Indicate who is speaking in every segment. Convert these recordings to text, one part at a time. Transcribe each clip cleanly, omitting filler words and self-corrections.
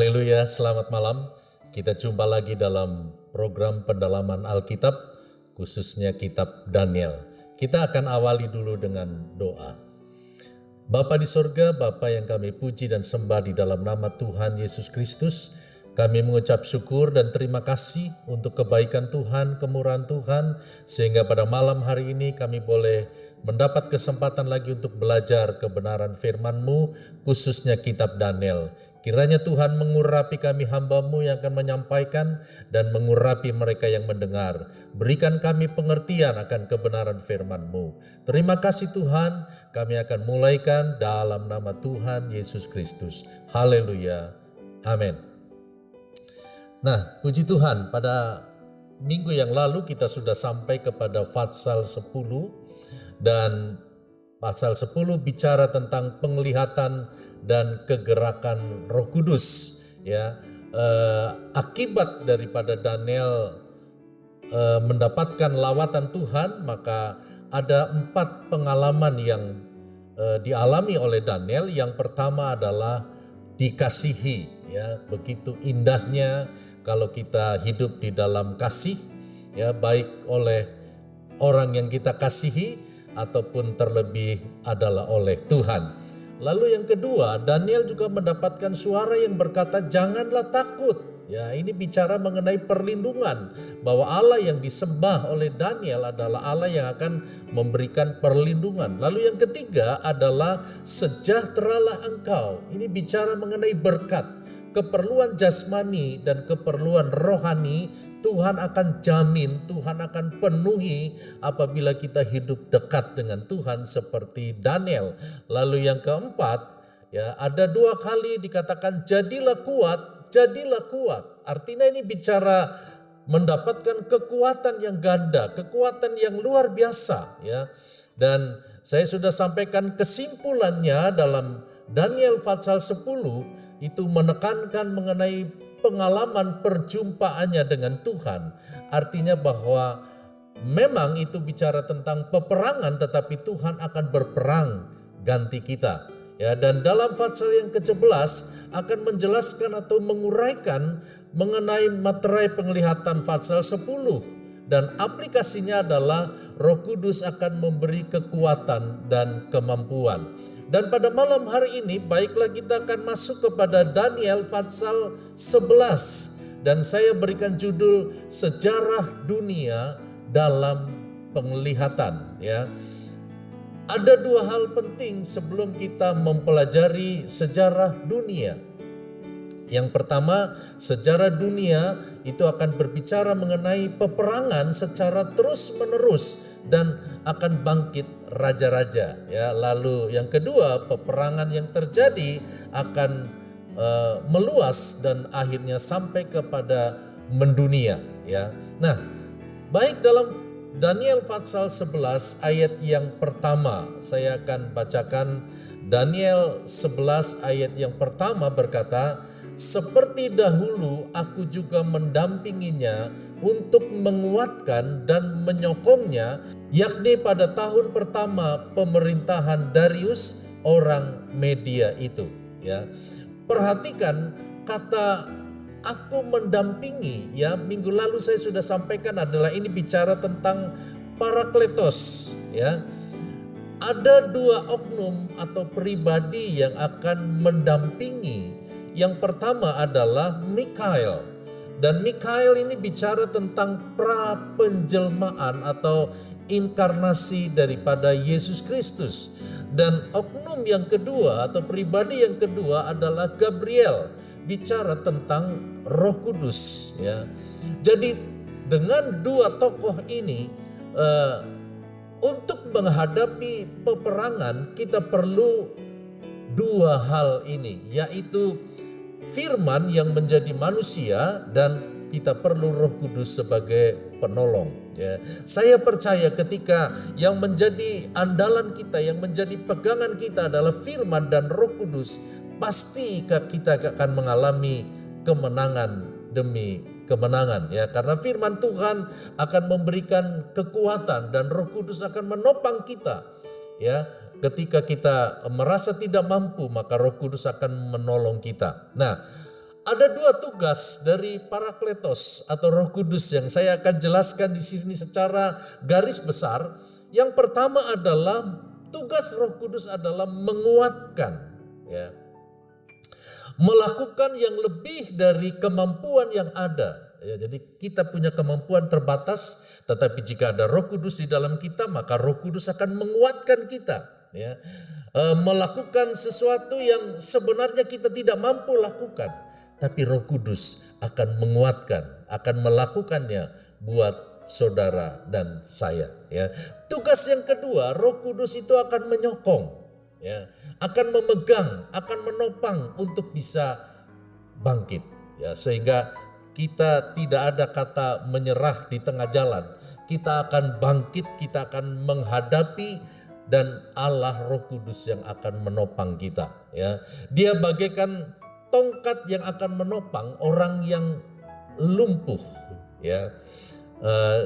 Speaker 1: Haleluya, selamat malam. Kita jumpa lagi dalam program pendalaman Alkitab, khususnya kitab Daniel. Kita akan awali dulu dengan doa. Bapa di sorga, Bapa yang kami puji dan sembah di dalam nama Tuhan Yesus Kristus, kami mengucap syukur dan terima kasih untuk kebaikan Tuhan, kemurahan Tuhan, sehingga pada malam hari ini kami boleh mendapat kesempatan lagi untuk belajar kebenaran firman-Mu, khususnya kitab Daniel. Kiranya Tuhan mengurapi kami hamba-Mu yang akan menyampaikan dan mengurapi mereka yang mendengar. Berikan kami pengertian akan kebenaran firman-Mu. Terima kasih Tuhan, kami akan mulaikan dalam nama Tuhan Yesus Kristus. Haleluya. Amin. Nah, puji Tuhan, pada minggu yang lalu kita sudah sampai kepada pasal 10 dan pasal 10 bicara tentang penglihatan dan kegerakan Roh Kudus, ya. Akibat daripada Daniel mendapatkan lawatan Tuhan, maka ada 4 pengalaman yang dialami oleh Daniel. Yang pertama adalah dikasihi, ya. Begitu indahnya kalau kita hidup di dalam kasih, ya, baik oleh orang yang kita kasihi ataupun terlebih adalah oleh Tuhan. Lalu yang kedua, Daniel juga mendapatkan suara yang berkata janganlah takut. Ya, ini bicara mengenai perlindungan, bahwa Allah yang disembah oleh Daniel adalah Allah yang akan memberikan perlindungan. Lalu yang ketiga adalah sejahteralah engkau. Ini bicara mengenai berkat. Keperluan jasmani dan keperluan rohani Tuhan akan jamin, Tuhan akan penuhi apabila kita hidup dekat dengan Tuhan seperti Daniel. Lalu yang keempat, ya, ada 2 kali dikatakan jadilah kuat, jadilah kuat. Artinya ini bicara mendapatkan kekuatan yang ganda, kekuatan yang luar biasa, ya. Dan saya sudah sampaikan kesimpulannya dalam Daniel pasal 10 itu menekankan mengenai pengalaman perjumpaannya dengan Tuhan. Artinya bahwa memang itu bicara tentang peperangan, tetapi Tuhan akan berperang ganti kita. Ya, dan dalam pasal yang ke-11 akan menjelaskan atau menguraikan mengenai materai penglihatan pasal 10. Dan aplikasinya adalah Roh Kudus akan memberi kekuatan dan kemampuan. Dan pada malam hari ini baiklah kita akan masuk kepada Daniel pasal 11. Dan saya berikan judul Sejarah Dunia dalam Penglihatan, ya. Ada 2 hal penting sebelum kita mempelajari sejarah dunia. Yang pertama, sejarah dunia itu akan berbicara mengenai peperangan secara terus-menerus dan akan bangkit raja-raja, ya. Lalu yang kedua, peperangan yang terjadi akan meluas dan akhirnya sampai kepada mendunia, ya. Nah, baik dalam Daniel pasal 11 ayat yang pertama, saya akan bacakan Daniel 11 ayat yang pertama berkata, seperti dahulu aku juga mendampinginya untuk menguatkan dan menyokongnya, yakni pada tahun pertama pemerintahan Darius orang Media itu, ya. Perhatikan kata aku mendampingi, ya. Minggu lalu saya sudah sampaikan adalah ini bicara tentang parakletos, ya. Ada 2 oknum atau pribadi yang akan mendampingi. Yang pertama adalah Mikael. Dan Mikael ini bicara tentang pra-penjelmaan atau inkarnasi daripada Yesus Kristus. Dan oknum yang kedua atau pribadi yang kedua adalah Gabriel. Bicara tentang Roh Kudus, ya. Jadi dengan 2 tokoh ini untuk menghadapi peperangan kita perlu 2 hal ini, yaitu firman yang menjadi manusia dan kita perlu Roh Kudus sebagai penolong, ya. Saya percaya ketika yang menjadi andalan kita, yang menjadi pegangan kita adalah firman dan Roh Kudus, pasti kita akan mengalami kemenangan demi kemenangan, ya. Karena firman Tuhan akan memberikan kekuatan dan Roh Kudus akan menopang kita, ya. Ketika kita merasa tidak mampu, maka Roh Kudus akan menolong kita. Nah, Ada dua tugas dari Parakletos atau Roh Kudus yang saya akan jelaskan di sini secara garis besar. Yang pertama adalah tugas Roh Kudus adalah menguatkan, ya, melakukan yang lebih dari kemampuan yang ada. Ya, jadi kita punya kemampuan terbatas, tetapi jika ada Roh Kudus di dalam kita, maka Roh Kudus akan menguatkan kita, ya, melakukan sesuatu yang sebenarnya kita tidak mampu lakukan, tapi Roh Kudus akan menguatkan, akan melakukannya buat saudara dan saya. Ya, tugas yang kedua, Roh Kudus itu akan menyokong, ya, akan memegang, akan menopang untuk bisa bangkit, ya, sehingga kita tidak ada kata menyerah di tengah jalan. Kita akan bangkit, kita akan menghadapi, dan Allah Roh Kudus yang akan menopang kita. Ya, Dia bagaikan tongkat yang akan menopang orang yang lumpuh. Ya,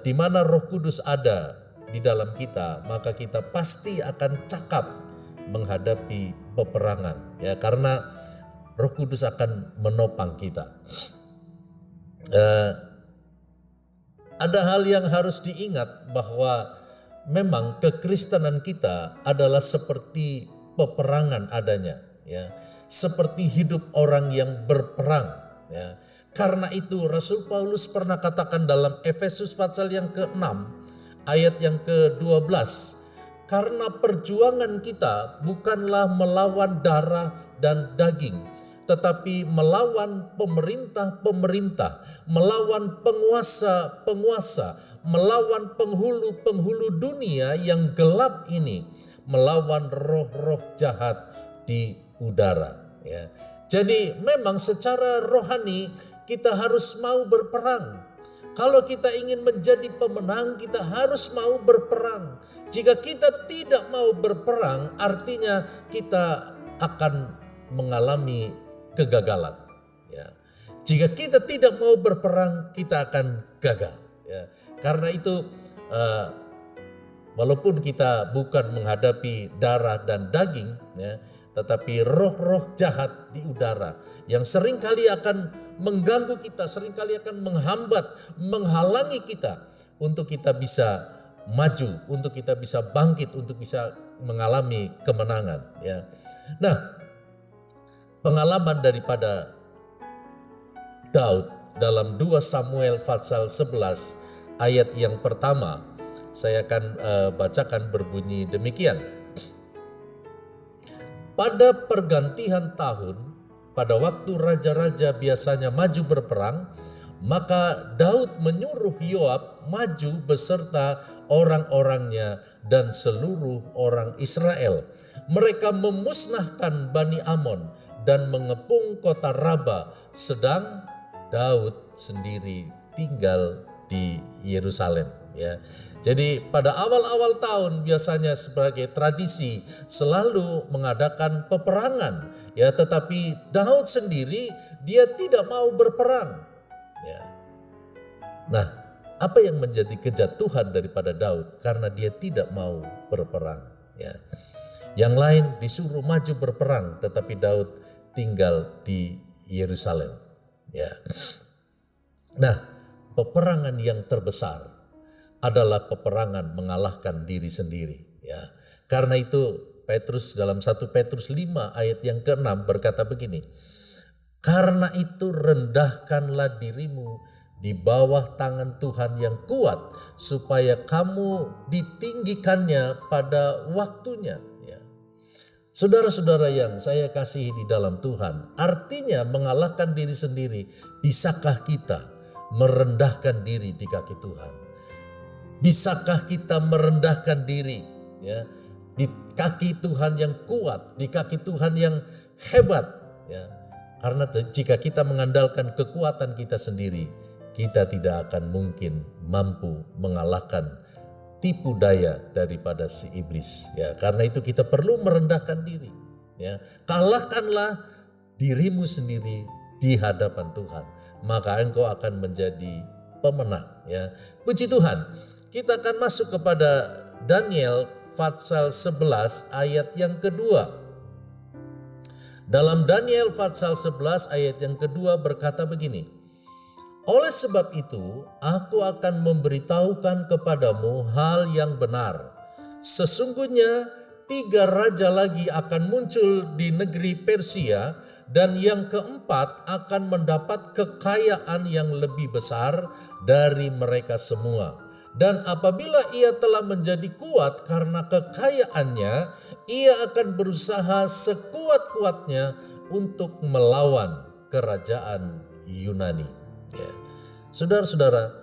Speaker 1: di mana Roh Kudus ada di dalam kita, maka kita pasti akan cakap menghadapi peperangan. Ya, karena Roh Kudus akan menopang kita. Ada hal yang harus diingat bahwa memang kekristenan kita adalah seperti peperangan adanya, ya, seperti hidup orang yang berperang, ya. Karena itu Rasul Paulus pernah katakan dalam Efesus pasal yang ke-6 ayat yang ke-12, karena perjuangan kita bukanlah melawan darah dan daging, tetapi melawan pemerintah-pemerintah, melawan penguasa-penguasa, melawan penghulu-penghulu dunia yang gelap ini, melawan roh-roh jahat di udara. Ya. Jadi memang secara rohani kita harus mau berperang. Kalau kita ingin menjadi pemenang, kita harus mau berperang. Jika kita tidak mau berperang, artinya kita akan mengalami kegagalan. Ya. Jika kita tidak mau berperang, kita akan gagal. Ya. Karena itu, walaupun kita bukan menghadapi darah dan daging, ya, tetapi roh-roh jahat di udara yang seringkali akan mengganggu kita, seringkali akan menghambat, menghalangi kita untuk kita bisa maju, untuk kita bisa bangkit, untuk bisa mengalami kemenangan. Ya. Nah, pengalaman daripada Daud dalam 2 Samuel pasal 11 ayat yang pertama, saya akan bacakan berbunyi demikian. Pada pergantian tahun, pada waktu raja-raja biasanya maju berperang, maka Daud menyuruh Yoab maju beserta orang-orangnya dan seluruh orang Israel. Mereka memusnahkan Bani Amon dan mengepung kota Raba, sedang Daud sendiri tinggal di Yerusalem. Ya, jadi pada awal-awal tahun biasanya sebagai tradisi selalu mengadakan peperangan. Ya, tetapi Daud sendiri dia tidak mau berperang. Ya. Nah, apa yang menjadi kejatuhan daripada Daud? Karena dia tidak mau berperang. Ya. Yang lain disuruh maju berperang, tetapi Daud tinggal di Yerusalem. Ya. Nah, peperangan yang terbesar adalah peperangan mengalahkan diri sendiri. Ya. Karena itu Petrus dalam 1 Petrus 5 ayat yang ke-6 berkata begini, karena itu rendahkanlah dirimu di bawah tangan Tuhan yang kuat, supaya kamu ditinggikannya pada waktunya. Ya. Saudara-saudara yang saya kasihi di dalam Tuhan, artinya mengalahkan diri sendiri. Bisakah kita merendahkan diri di kaki Tuhan? Bisakah kita merendahkan diri, ya, di kaki Tuhan yang kuat, di kaki Tuhan yang hebat, ya? Karena jika kita mengandalkan kekuatan kita sendiri, kita tidak akan mungkin mampu mengalahkan tipu daya daripada si iblis. Ya, karena itu kita perlu merendahkan diri. Ya, kalahkanlah dirimu sendiri di hadapan Tuhan, maka engkau akan menjadi pemenang. Ya, puji Tuhan. Kita akan masuk kepada Daniel pasal 11 ayat yang kedua. Dalam Daniel pasal 11 ayat yang kedua berkata begini, oleh sebab itu aku akan memberitahukan kepadamu hal yang benar. Sesungguhnya 3 raja lagi akan muncul di negeri Persia, dan yang keempat akan mendapat kekayaan yang lebih besar dari mereka semua. Dan apabila ia telah menjadi kuat karena kekayaannya, ia akan berusaha sekuat-kuatnya untuk melawan kerajaan Yunani. Ya. Saudara-saudara,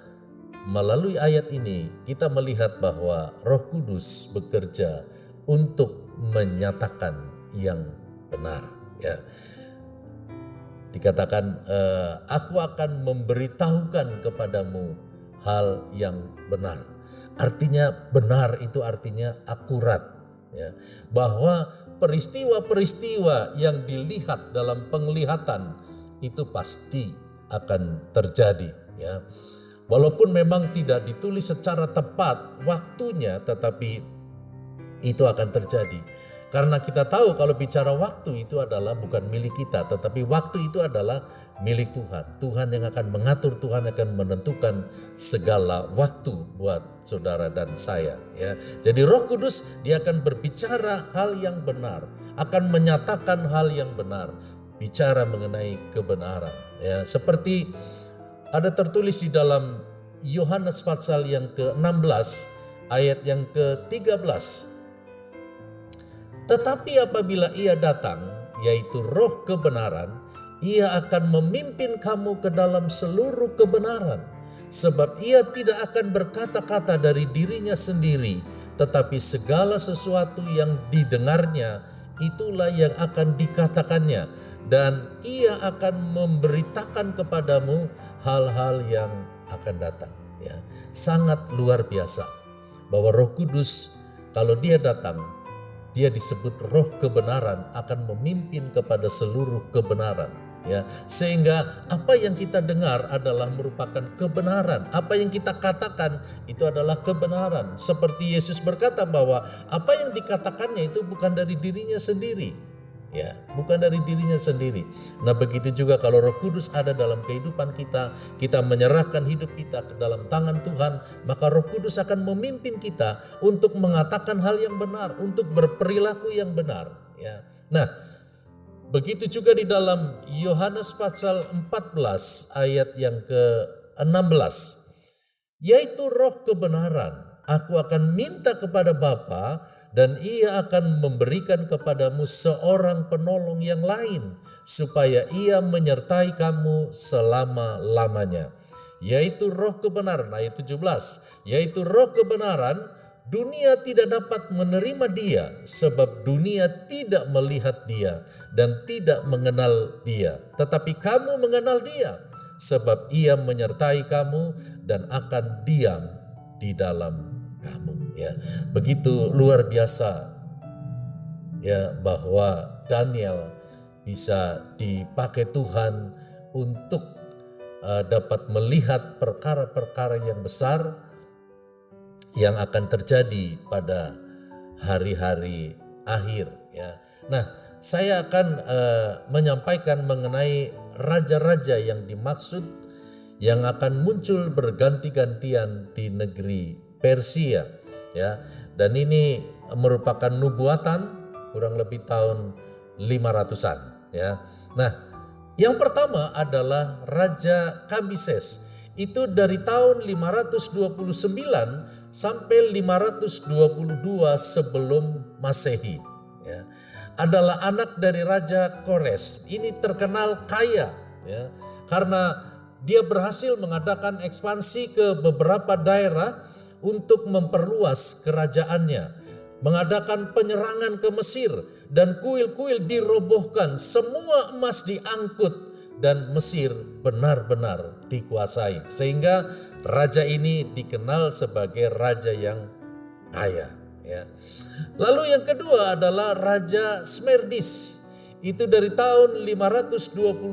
Speaker 1: melalui ayat ini kita melihat bahwa Roh Kudus bekerja untuk menyatakan yang benar. Ya. Dikatakan, aku akan memberitahukan kepadamu hal yang benar. Artinya benar itu artinya akurat. Ya. Bahwa peristiwa-peristiwa yang dilihat dalam penglihatan itu pasti akan terjadi. Ya. Walaupun memang tidak ditulis secara tepat waktunya, tetapi itu akan terjadi. Karena kita tahu kalau bicara waktu itu adalah bukan milik kita, tetapi waktu itu adalah milik Tuhan. Tuhan yang akan mengatur, Tuhan akan menentukan segala waktu buat saudara dan saya. Ya. Jadi Roh Kudus dia akan berbicara hal yang benar, akan menyatakan hal yang benar, bicara mengenai kebenaran. Ya. Seperti ada tertulis di dalam Yohanes pasal yang ke-16 ayat yang ke-13. Tetapi apabila ia datang, yaitu Roh kebenaran, ia akan memimpin kamu ke dalam seluruh kebenaran. Sebab ia tidak akan berkata-kata dari dirinya sendiri, tetapi segala sesuatu yang didengarnya, itulah yang akan dikatakannya. Dan ia akan memberitakan kepadamu hal-hal yang akan datang. Ya, sangat luar biasa bahwa Roh Kudus kalau dia datang, dia disebut Roh kebenaran, akan memimpin kepada seluruh kebenaran. Ya, sehingga apa yang kita dengar adalah merupakan kebenaran. Apa yang kita katakan itu adalah kebenaran. Seperti Yesus berkata bahwa apa yang dikatakannya itu bukan dari dirinya sendiri. Ya, bukan dari dirinya sendiri. Nah, begitu juga kalau Roh Kudus ada dalam kehidupan kita, kita menyerahkan hidup kita ke dalam tangan Tuhan, maka Roh Kudus akan memimpin kita untuk mengatakan hal yang benar, untuk berperilaku yang benar. Ya. Nah, begitu juga di dalam Yohanes pasal 14 ayat yang ke-16, yaitu Roh kebenaran. Aku akan minta kepada Bapa dan ia akan memberikan kepadamu seorang penolong yang lain supaya ia menyertai kamu selama-lamanya. Yaitu Roh kebenaran, ayat 17. Yaitu Roh kebenaran, dunia tidak dapat menerima dia sebab dunia tidak melihat dia dan tidak mengenal dia. Tetapi kamu mengenal dia sebab ia menyertai kamu dan akan diam di dalam kamu. Ya, begitu luar biasa ya bahwa Daniel bisa dipakai Tuhan untuk dapat melihat perkara-perkara yang besar yang akan terjadi pada hari-hari akhir. Ya. Nah, saya akan menyampaikan mengenai raja-raja yang dimaksud yang akan muncul berganti-gantian di negeri Persia, ya. Dan ini merupakan nubuatan kurang lebih tahun 500-an, ya. Nah, yang pertama adalah Raja Kambises. Itu dari tahun 529 sampai 522 sebelum Masehi, ya. Adalah anak dari Raja Kores. Ini terkenal kaya, ya, karena dia berhasil mengadakan ekspansi ke beberapa daerah untuk memperluas kerajaannya, mengadakan penyerangan ke Mesir dan kuil-kuil dirobohkan, semua emas diangkut dan Mesir benar-benar dikuasai. Sehingga raja ini dikenal sebagai raja yang kaya. Ya. Lalu yang kedua adalah Raja Smerdis. Itu dari tahun 522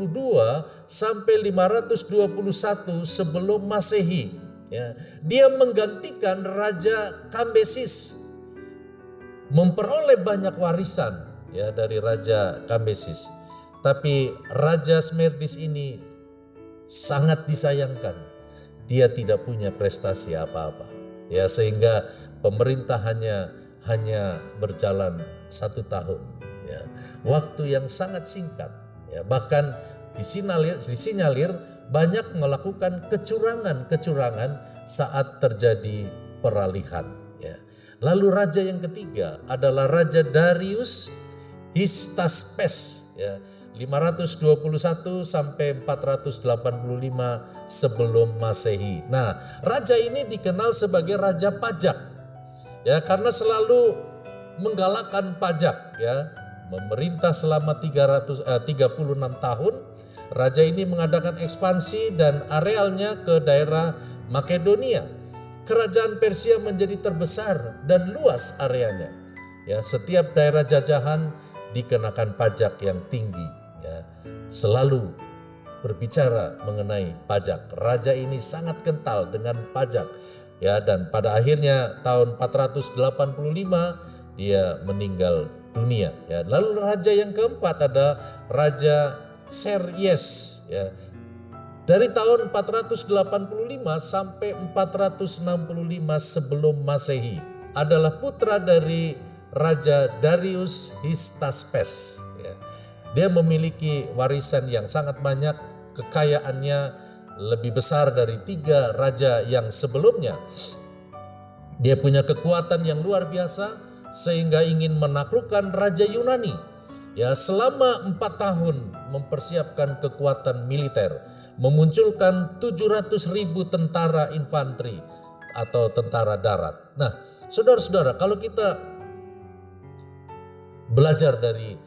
Speaker 1: sampai 521 sebelum Masehi. Ya, dia menggantikan Raja Kambises, memperoleh banyak warisan ya dari Raja Kambises. Tapi Raja Smerdis ini sangat disayangkan. Dia tidak punya prestasi apa-apa. Ya, sehingga pemerintah hanya berjalan 1 tahun. Ya, waktu yang sangat singkat. Ya, bahkan disinyalir banyak melakukan kecurangan saat terjadi peralihan. Ya. Lalu raja yang ketiga adalah Raja Darius Histaspes, ya, 521 sampai 485 sebelum Masehi. Nah, raja ini dikenal sebagai raja pajak, ya, karena selalu menggalakkan pajak, ya. Memerintah selama 36 tahun. Raja ini mengadakan ekspansi dan arealnya ke daerah Makedonia. Kerajaan Persia menjadi terbesar dan luas areanya. Ya, setiap daerah jajahan dikenakan pajak yang tinggi. Ya, selalu berbicara mengenai pajak. Raja ini sangat kental dengan pajak. Ya, dan pada akhirnya tahun 485 dia meninggal dunia. Ya, lalu raja yang keempat ada Raja Xerxes, ya. Dari tahun 485 sampai 465 sebelum Masehi adalah putra dari Raja Darius Histaspes. Ya. Dia memiliki warisan yang sangat banyak, kekayaannya lebih besar dari 3 raja yang sebelumnya. Dia punya kekuatan yang luar biasa sehingga ingin menaklukkan Raja Yunani. Ya, selama 4 tahun mempersiapkan kekuatan militer, memunculkan 700.000 tentara infanteri atau tentara darat. Nah, saudara-saudara, kalau kita belajar dari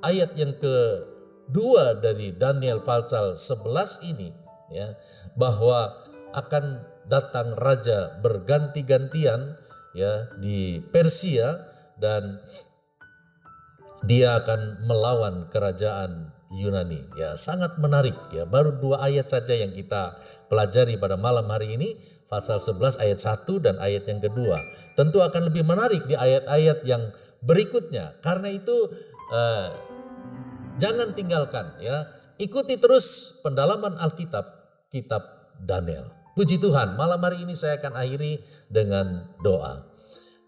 Speaker 1: ayat yang kedua dari Daniel pasal 11 ini, ya, bahwa akan datang raja berganti-gantian, ya, di Persia, dan dia akan melawan kerajaan Yunani. Ya, sangat menarik, ya. Baru 2 ayat saja yang kita pelajari pada malam hari ini, pasal 11 ayat 1 dan ayat yang kedua. Tentu akan lebih menarik di ayat-ayat yang berikutnya. Karena itu jangan tinggalkan, ya. Ikuti terus pendalaman Alkitab, kitab Daniel. Puji Tuhan, malam hari ini saya akan akhiri dengan doa.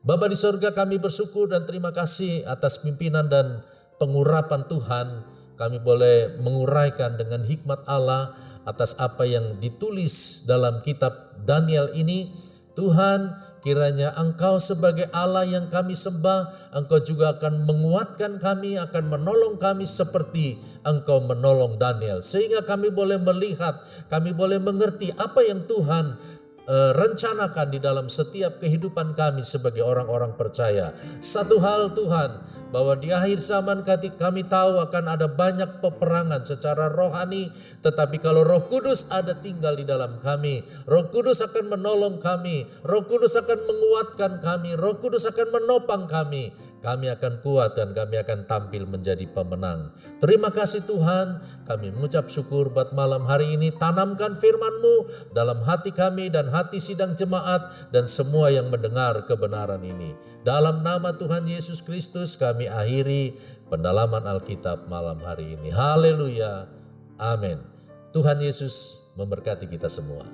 Speaker 1: Bapa di sorga, kami bersyukur dan terima kasih atas pimpinan dan pengurapan Tuhan. Kami boleh menguraikan dengan hikmat Allah atas apa yang ditulis dalam kitab Daniel ini. Tuhan, kiranya Engkau sebagai Allah yang kami sembah, Engkau juga akan menguatkan kami, akan menolong kami seperti Engkau menolong Daniel. Sehingga kami boleh melihat, kami boleh mengerti apa yang Tuhan rencanakan di dalam setiap kehidupan kami sebagai orang-orang percaya. Satu hal Tuhan, bahwa di akhir zaman kami tahu akan ada banyak peperangan secara rohani, tetapi kalau Roh Kudus ada tinggal di dalam kami, Roh Kudus akan menolong kami, Roh Kudus akan menguatkan kami, Roh Kudus akan menopang kami akan kuat dan kami akan tampil menjadi pemenang. Terima kasih Tuhan, kami mengucap syukur buat malam hari ini. Tanamkan firman-Mu dalam hati kami dan hati sidang jemaat dan semua yang mendengar kebenaran ini. Dalam nama Tuhan Yesus Kristus kami akhiri pendalaman Alkitab malam hari ini. Haleluya. Amin. Tuhan Yesus memberkati kita semua.